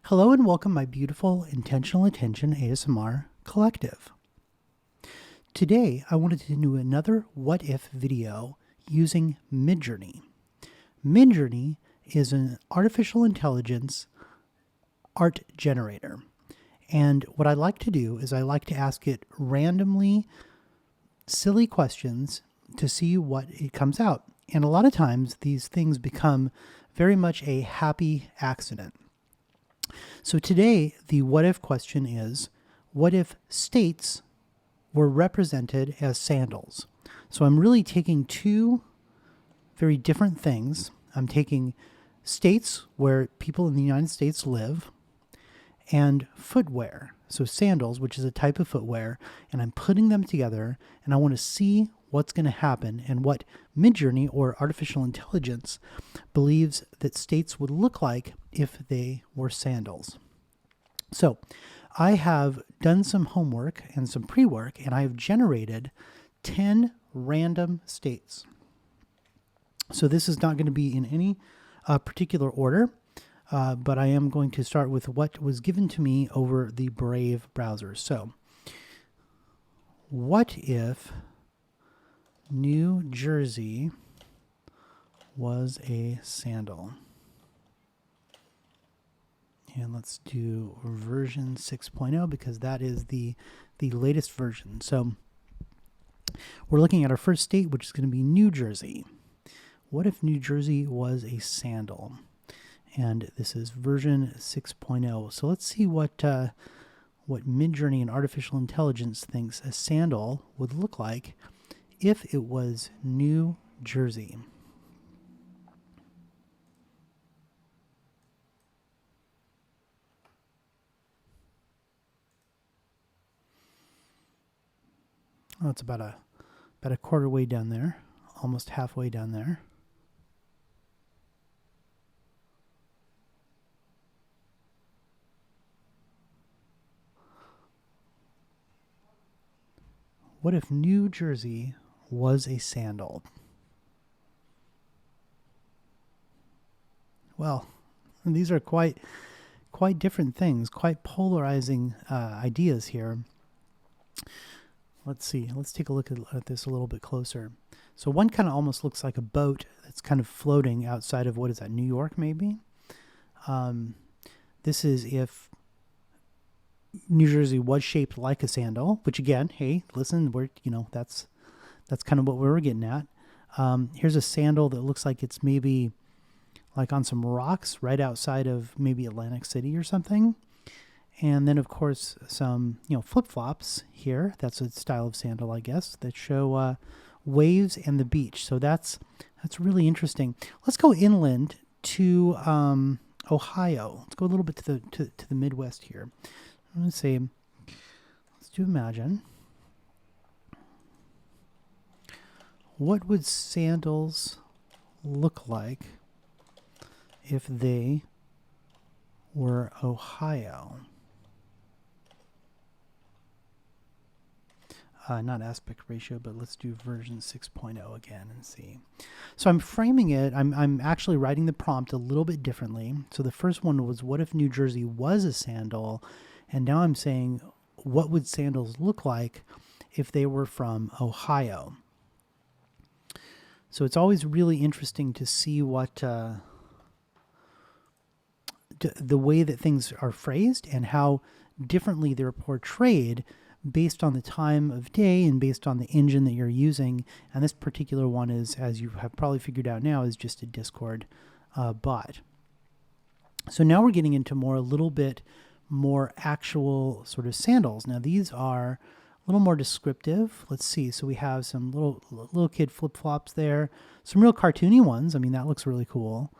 Hello and welcome my beautiful Intentional Attention ASMR collective. Today I wanted to do another what if video using Midjourney. Midjourney is an artificial intelligence art generator. And what I like to do is I like to ask it randomly silly questions to see what it comes out. And a lot of times these things become very much a happy accident. So today, the what if question is, what if states were represented as sandals? So I'm really taking two very different things. I'm taking states where people in the United States live and footwear, so sandals, which is a type of footwear, and I'm putting them together and I want to see what's going to happen and what Midjourney or artificial intelligence believes that states would look like if they were sandals. So I have done some homework and some pre-work and I have generated 10 random states. So this is not going to be in any particular order, but I am going to start with what was given to me over the Brave browser. So what if New Jersey was a sandal? And let's do version 6.0 because that is the latest version. So we're looking at our first state, which is going to be New Jersey. What if New Jersey was a sandal? And this is version 6.0. So let's see what Midjourney and artificial intelligence thinks a sandal would look like if it was New Jersey. Oh, it's about a quarter way down there, almost halfway down there. What if New Jersey was a sandal? Well, these are quite different things, quite polarizing ideas here. Let's see. Let's take a look at this a little bit closer. So one kind of almost looks like a boat that's kind of floating outside of, what is that, New York maybe? This is if New Jersey was shaped like a sandal, which again, hey, listen, that's kind of what we were getting at. Here's a sandal that looks like it's maybe like on some rocks right outside of maybe Atlantic City or something. And then, of course, some flip-flops here. That's a style of sandal, I guess, that show waves and the beach. So that's really interesting. Let's go inland to Ohio. Let's go a little bit to the Midwest here. I'm going to say, let's do imagine. What would sandals look like if they were Ohio? Not aspect ratio, but let's do version 6.0 again and see. So I'm framing it. I'm actually writing the prompt a little bit differently. So the first one was, what if New Jersey was a sandal? And now I'm saying, what would sandals look like if they were from Ohio? So it's always really interesting to see what the way that things are phrased and how differently they're portrayed based on the time of day and based on the engine that you're using. And this particular one is, as you have probably figured out now, is just a Discord bot. So now we're getting into a little bit more actual sort of sandals. Now these are a little more descriptive. Let's see. So we have some little kid flip-flops there, some real cartoony ones. I mean, that looks really cool.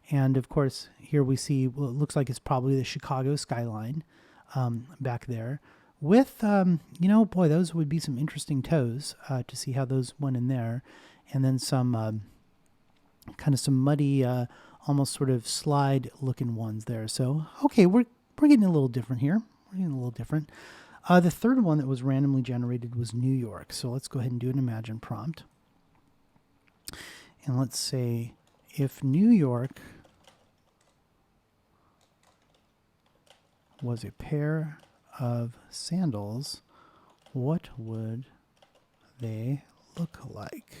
And of course, here we see what looks like it's probably the Chicago skyline back there. With, boy, those would be some interesting toes to see how those went in there. And then some kind of some muddy, almost sort of slide looking ones there. So, okay, we're getting a little different here. We're getting a little different. The third one that was randomly generated was New York. So let's go ahead and do an imagine prompt. And let's say if New York was a pair of sandals, what would they look like?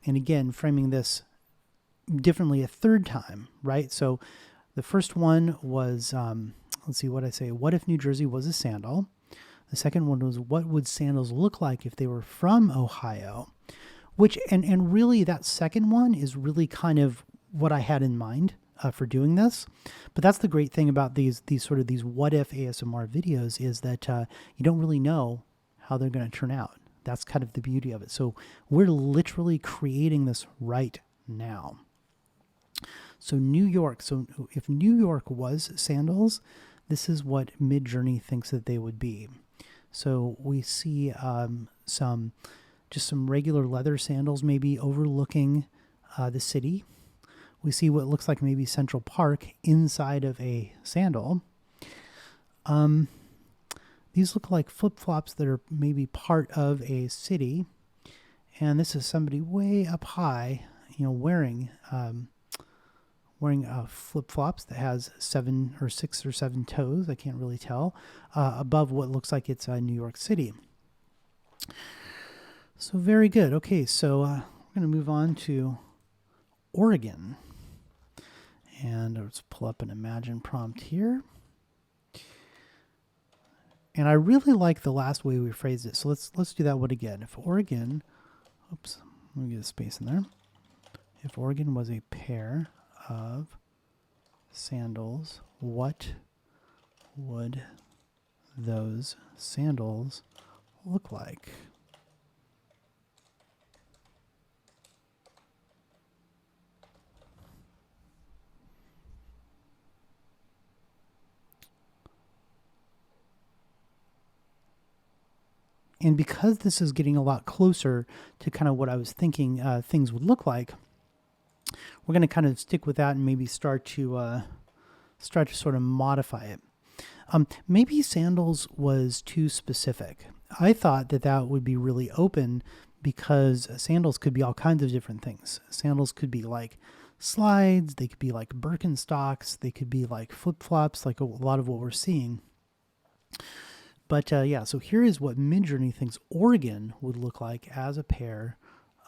And again, framing this differently a third time, right? So the first one was, let's see what I say. What if New Jersey was a sandal? The second one was, what would sandals look like if they were from Ohio? Which, and really that second one is really kind of what I had in mind for doing this. But that's the great thing about these what if ASMR videos, is that you don't really know how they're going to turn out. That's kind of the beauty of it. So we're literally creating this right now. So New York, so if New York was sandals, this is what Midjourney thinks that they would be. So we see some regular leather sandals, maybe overlooking the city. We see what looks like maybe Central Park inside of a sandal. These look like flip-flops that are maybe part of a city. And this is somebody way up high, wearing flip-flops that has 7 or 6 or 7 toes, I can't really tell, above what looks like it's New York City. So very good. Okay, so we're going to move on to Oregon. And let's pull up an Imagine prompt here. And I really like the last way we phrased it. So let's do that one again. If Oregon, oops, let me get a space in there. If Oregon was a pair of sandals, what would those sandals look like? And because this is getting a lot closer to kind of what I was thinking things would look like, we're going to kind of stick with that and maybe start to sort of modify it. Maybe sandals was too specific. I thought that would be really open, because sandals could be all kinds of different things. Sandals could be like slides, they could be like Birkenstocks, they could be like flip-flops, like a lot of what we're seeing. But yeah, so here is what Midjourney thinks Oregon would look like as a pair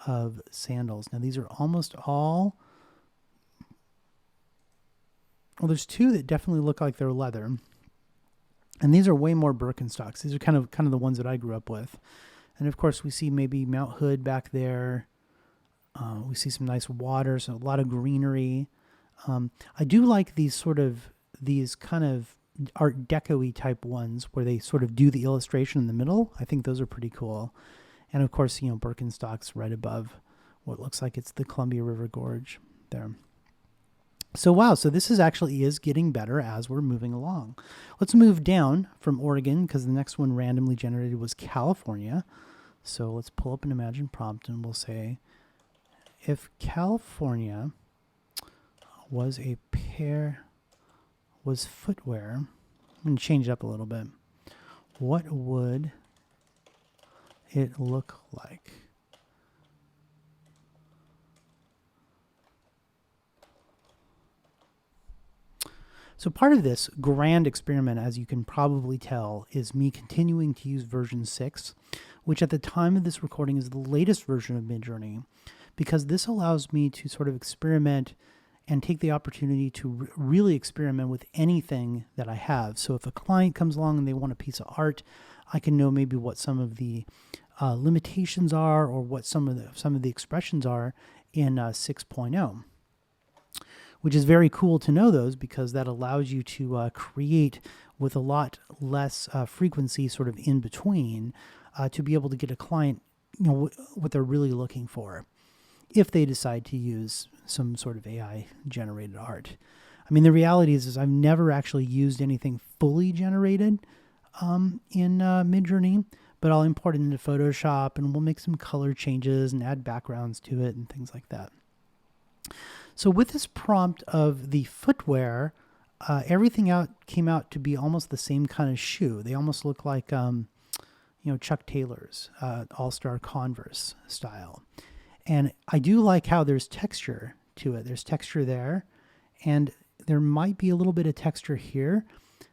of sandals. Now these are almost all, well, there's 2 that definitely look like they're leather. And these are way more Birkenstocks. These are kind of the ones that I grew up with. And of course we see maybe Mount Hood back there. We see some nice water, so a lot of greenery. I do like these kind of Art Deco-y type ones where they sort of do the illustration in the middle. I think those are pretty cool. And of course, Birkenstocks right above what looks like it's the Columbia River Gorge there. So wow, so this is getting better as we're moving along. Let's move down from Oregon, because the next one randomly generated was California. So let's pull up an Imagine prompt and we'll say, if California was footwear, I'm going to change it up a little bit. What would it look like? So part of this grand experiment, as you can probably tell, is me continuing to use version 6, which at the time of this recording is the latest version of Midjourney, because this allows me to sort of experiment and take the opportunity to really experiment with anything that I have. So if a client comes along and they want a piece of art, I can know maybe what some of the limitations are, or what some of the expressions are in 6.0, which is very cool to know those, because that allows you to create with a lot less frequency sort of in between, to be able to get a client what they're really looking for, if they decide to use some sort of AI generated art. I mean, the reality is I've never actually used anything fully generated in Midjourney, but I'll import it into Photoshop and we'll make some color changes and add backgrounds to it and things like that. So with this prompt of the footwear, everything came out to be almost the same kind of shoe. They almost look like Chuck Taylor's All-Star Converse style. And I do like how there's texture to it. There's texture there. And there might be a little bit of texture here.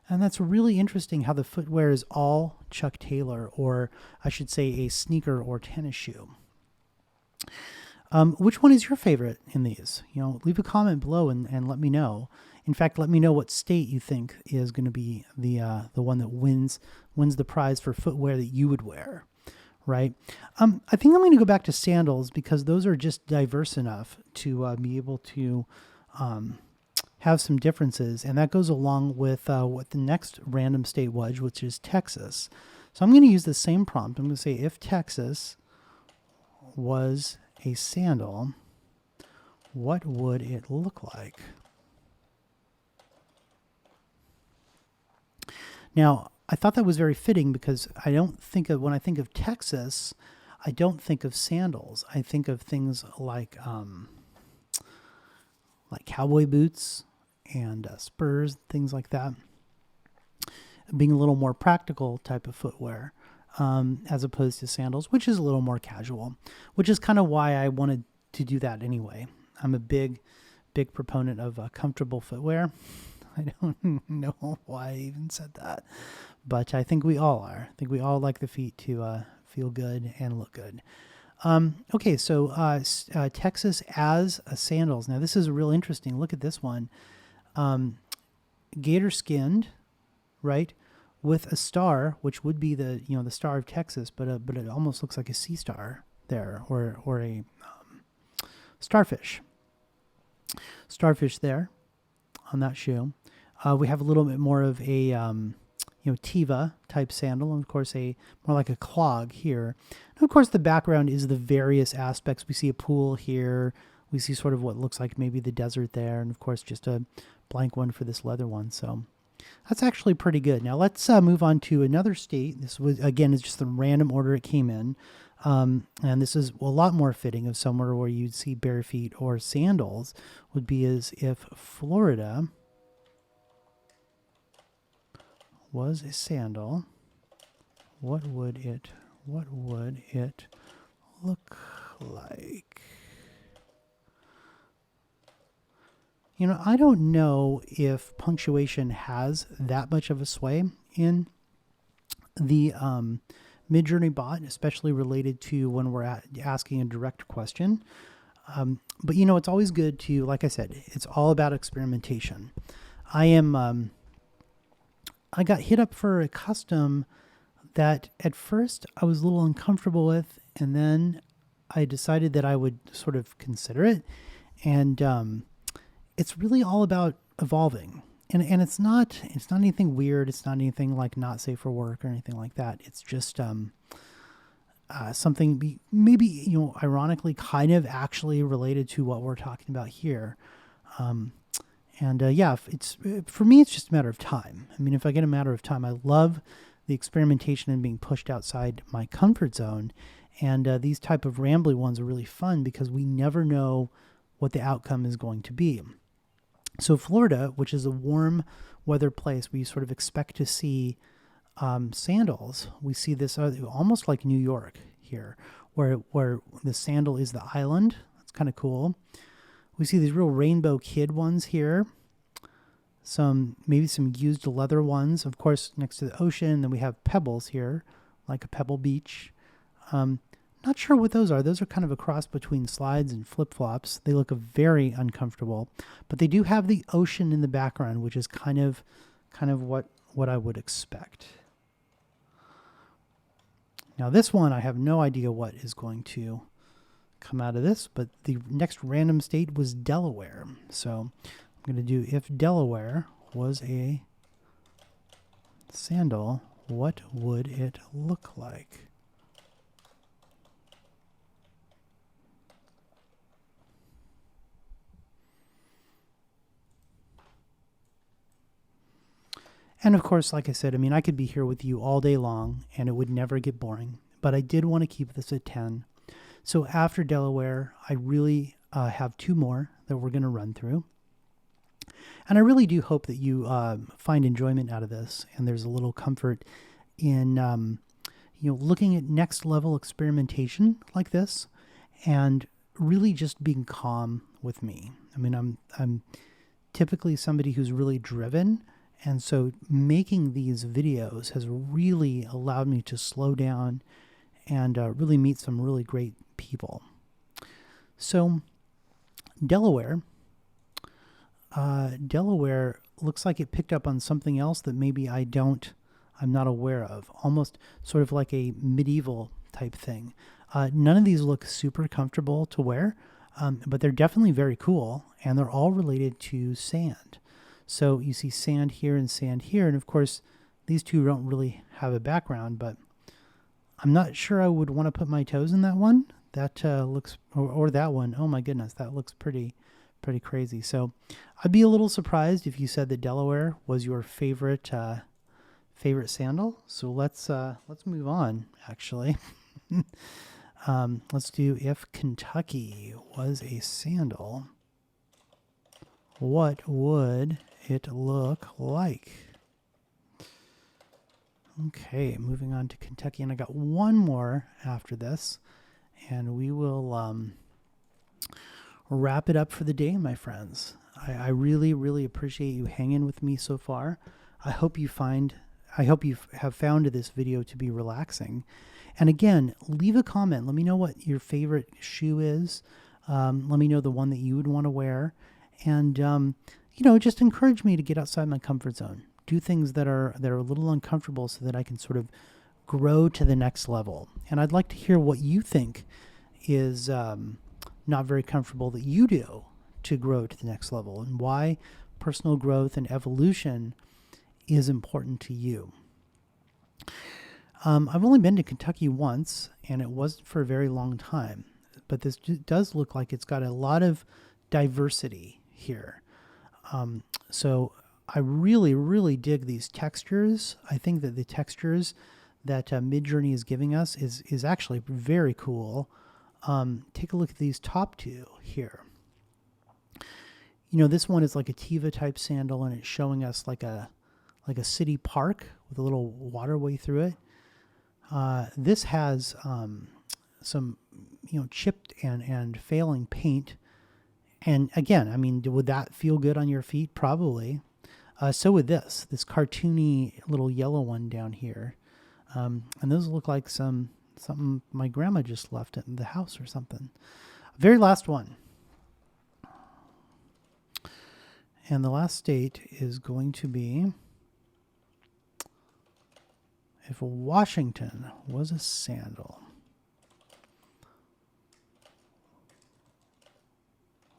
And that's really interesting how the footwear is all Chuck Taylor, or I should say a sneaker or tennis shoe. Which one is your favorite in these? Leave a comment below and let me know. In fact, let me know what state you think is going to be the one that wins the prize for footwear that you would wear, right? I think I'm going to go back to sandals because those are just diverse enough to be able to have some differences, and that goes along with what the next random state was, which is Texas. So I'm going to use the same prompt. I'm going to say if Texas was a sandal, what would it look like? Now, I thought that was very fitting because when I think of Texas, I don't think of sandals. I think of things like cowboy boots and spurs, things like that, being a little more practical type of footwear as opposed to sandals, which is a little more casual, which is kind of why I wanted to do that anyway. I'm a big proponent of comfortable footwear. I don't know why I even said that, but I think we all are. I think we all like the feet to feel good and look good. Okay, so Texas as sandals. Now this is real interesting. Look at this one. Gator skinned, right, with a star, which would be the star of Texas, but it almost looks like a sea star there, or a starfish there on that shoe. We have a little bit more of a Tiva type sandal, and of course more like a clog here. And of course the background is the various aspects. We see a pool here. We see sort of what looks like maybe the desert there, and of course just a blank one for this leather one. So that's actually pretty good. Now let's move on to another state. This was, again, is just the random order it came in. And this is a lot more fitting of somewhere where you'd see bare feet or sandals, would be as if Florida was a sandal. What would it look like? I don't know if punctuation has that much of a sway in the Midjourney bot, especially related to when we're asking a direct question. But it's always good to, like I said, it's all about experimentation. I got hit up for a custom that at first I was a little uncomfortable with, and then I decided that I would sort of consider it. And it's really all about evolving. And it's not anything weird. It's not anything like not safe for work or anything like that. It's just something maybe, ironically kind of actually related to what we're talking about here. It's for me, it's just a matter of time. I mean, if I get a matter of time, I love the experimentation and being pushed outside my comfort zone. And these type of rambly ones are really fun because we never know what the outcome is going to be. So Florida, which is a warm weather place, we sort of expect to see sandals. We see this almost like New York here, where the sandal is the island. That's kind of cool. We see these real rainbow kid ones here. Maybe some used leather ones, of course, next to the ocean. Then we have pebbles here, like a pebble beach. Not sure what those are. Those are kind of a cross between slides and flip-flops. They look very uncomfortable, but they do have the ocean in the background, which is kind of what I would expect. Now this one, I have no idea what is going to come out of this, but the next random state was Delaware. So I'm going to do if Delaware was a sandal, what would it look like? And of course, like I said, I mean, I could be here with you all day long and it would never get boring, but I did want to keep this at 10. So after Delaware, I really have two more that we're going to run through. And I really do hope that you find enjoyment out of this, and there's a little comfort in looking at next level experimentation like this, and really just being calm with me. I mean, I'm typically somebody who's really driven. And so making these videos has really allowed me to slow down and really meet some really great people. So Delaware looks like it picked up on something else that maybe I'm not aware of, almost sort of like a medieval type thing. None of these look super comfortable to wear, but they're definitely very cool, and they're all related to sand. So you see sand here, and of course these two don't really have a background, but I'm not sure I would want to put my toes in that one. That looks, or that one, oh my goodness, that looks pretty crazy. So I'd be a little surprised if you said that Delaware was your favorite sandal. So let's move on, actually. Let's do, if Kentucky was a sandal, what would it look like? Okay, moving on to Kentucky, and I got one more after this, and we will wrap it up for the day, my friends. I really appreciate you hanging with me so far. I hope you have found this video to be relaxing. And again, leave a comment. Let me know what your favorite shoe is. Let me know the one that you would want to wear. And, just encourage me to get outside my comfort zone. Do things that are a little uncomfortable so that I can sort of grow to the next level. And I'd like to hear what you think is not very comfortable that you do to grow to the next level, and why personal growth and evolution is important to you. I've only been to Kentucky once, and it wasn't for a very long time, but this does look like it's got a lot of diversity here. So I really dig these textures. I think that the textures that Midjourney is giving us is actually very cool. Take a look at these top two here. This one is like a Tiva type sandal, and it's showing us like a city park with a little waterway through it. This has some chipped and failing paint. And again, I mean, would that feel good on your feet? Probably. So would this cartoony little yellow one down here. And those look like something my grandma just left in the house or something. Very last one. And the last state is going to be, if Washington was a sandal,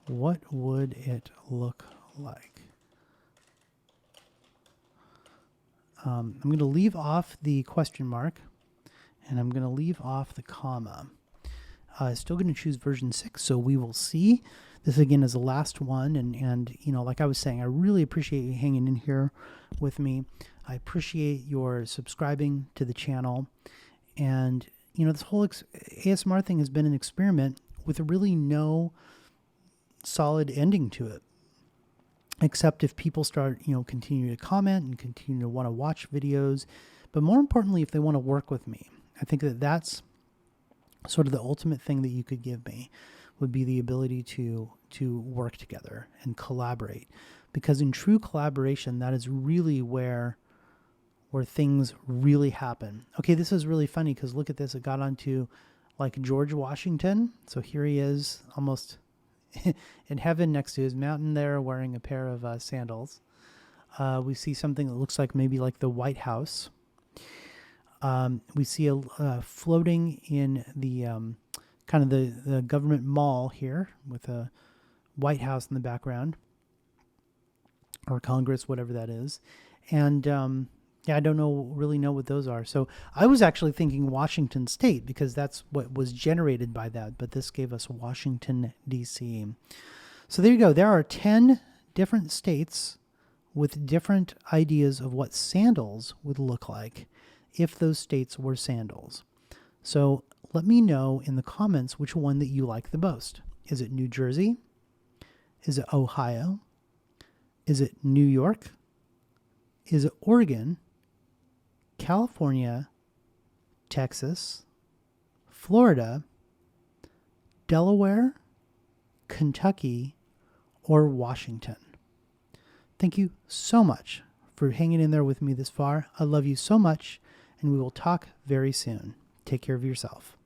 what would it look like? I'm going to leave off the question mark, and I'm going to leave off the comma. Still going to choose version 6, so we will see. This again is the last one, and like I was saying, I really appreciate you hanging in here with me. I appreciate your subscribing to the channel, and this whole ASMR thing has been an experiment with really no solid ending to it, except if people start continue to comment and continue to want to watch videos, but more importantly, if they want to work with me. I think that that's sort of the ultimate thing that you could give me, would be the ability to work together and collaborate, because in true collaboration, that is really where things really happen. Okay, this is really funny because look at this. It got onto like George Washington. So here he is, almost in heaven next to his mountain there, wearing a pair of sandals. We see something that looks like maybe like the White House. We see a floating in the kind of the government mall here with a White House in the background, or Congress, whatever that is. And I don't really know what those are. So I was actually thinking Washington State, because that's what was generated by that. But this gave us Washington, D.C. So there you go. There are 10 different states with different ideas of what sandals would look like if those states were sandals. So let me know in the comments which one that you like the most. Is it New Jersey? Is it Ohio? Is it New York? Is it Oregon? California? Texas? Florida? Delaware? Kentucky? Or Washington? Thank you so much for hanging in there with me this far. I love you so much, and we will talk very soon. Take care of yourself.